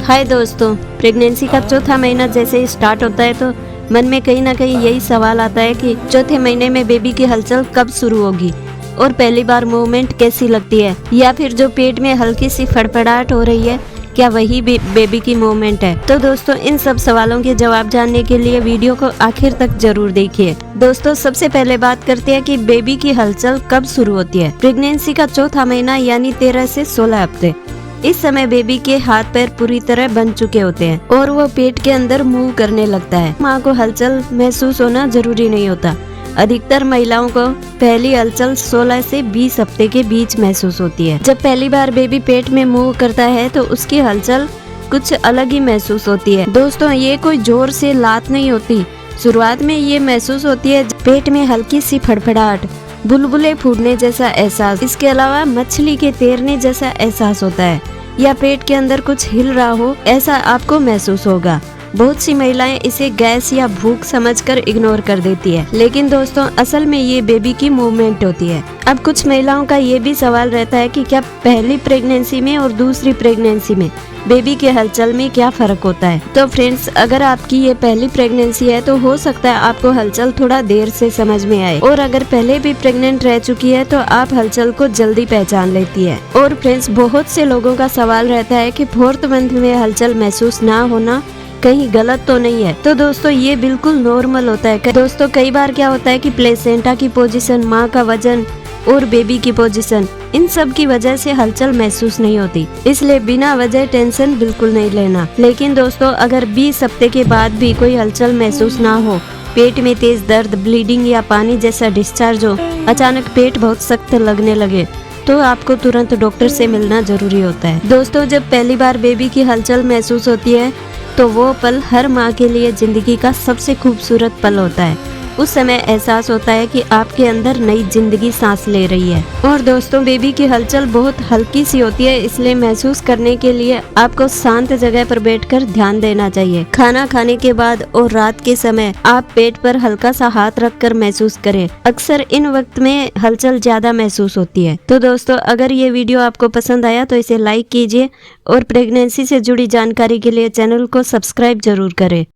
हाय दोस्तों, प्रेगनेंसी का चौथा महीना जैसे ही स्टार्ट होता है तो मन में कहीं ना कहीं यही सवाल आता है कि चौथे महीने में बेबी की हलचल कब शुरू होगी और पहली बार मूवमेंट कैसी लगती है, या फिर जो पेट में हल्की सी फड़फड़ाहट हो रही है क्या वही बेबी की मूवमेंट है। तो दोस्तों, इन सब सवालों के जवाब जानने के लिए वीडियो को आखिर तक जरूर देखिए। दोस्तों, सबसे पहले बात करते हैं कि बेबी की हलचल कब शुरू होती है। प्रेगनेंसी का चौथा महीना यानी 13 से 16 हफ्ते। इस समय बेबी के हाथ पैर पूरी तरह बन चुके होते हैं और वो पेट के अंदर मूव करने लगता है। माँ को हलचल महसूस होना जरूरी नहीं होता। अधिकतर महिलाओं को पहली हलचल 16 से 20 हफ्ते के बीच महसूस होती है। जब पहली बार बेबी पेट में मूव करता है तो उसकी हलचल कुछ अलग ही महसूस होती है। दोस्तों, ये कोई जोर से लात नहीं होती। शुरुआत में ये महसूस होती है पेट में हल्की सी फड़फड़ाहट, बुलबुले फूटने जैसा एहसास। इसके अलावा मछली के तैरने जैसा एहसास होता है या पेट के अंदर कुछ हिल रहा हो, ऐसा आपको महसूस होगा। बहुत सी महिलाएं इसे गैस या भूख समझकर इग्नोर कर देती है, लेकिन दोस्तों असल में ये बेबी की मूवमेंट होती है। अब कुछ महिलाओं का ये भी सवाल रहता है कि क्या पहली प्रेगनेंसी में और दूसरी प्रेगनेंसी में बेबी के हलचल में क्या फर्क होता है। तो फ्रेंड्स, अगर आपकी ये पहली प्रेगनेंसी है तो हो सकता है आपको हलचल थोड़ा देर से समझ में आए, और अगर पहले भी प्रेग्नेंट रह चुकी है तो आप हलचल को जल्दी पहचान लेती है। और फ्रेंड्स, बहुत से लोगों का सवाल रहता है कि 4th मंथ में हलचल महसूस ना होना कहीं गलत तो नहीं है। तो दोस्तों, ये बिल्कुल नॉर्मल होता है। दोस्तों, कई बार क्या होता है कि प्लेसेंटा की पोजीशन, माँ का वजन और बेबी की पोजीशन, इन सब की वजह से हलचल महसूस नहीं होती, इसलिए बिना वजह टेंशन बिल्कुल नहीं लेना। लेकिन दोस्तों, अगर 20 हफ्ते के बाद भी कोई हलचल महसूस ना हो, पेट में तेज दर्द, ब्लीडिंग या पानी जैसा डिस्चार्ज हो, अचानक पेट बहुत सख्त लगने लगे, तो आपको तुरंत डॉक्टर से मिलना जरूरी होता है। दोस्तों, जब पहली बार बेबी की हलचल महसूस होती है तो वो पल हर माँ के लिए जिंदगी का सबसे खूबसूरत पल होता है। उस समय एहसास होता है कि आपके अंदर नई जिंदगी सांस ले रही है। और दोस्तों, बेबी की हलचल बहुत हल्की सी होती है, इसलिए महसूस करने के लिए आपको शांत जगह पर बैठकर ध्यान देना चाहिए। खाना खाने के बाद और रात के समय आप पेट पर हल्का सा हाथ रखकर महसूस करें। अक्सर इन वक्त में हलचल ज्यादा महसूस होती है। तो दोस्तों, अगर ये वीडियो आपको पसंद आया तो इसे लाइक कीजिए और प्रेगनेंसी से जुड़ी जानकारी के लिए चैनल को सब्सक्राइब जरूर करें।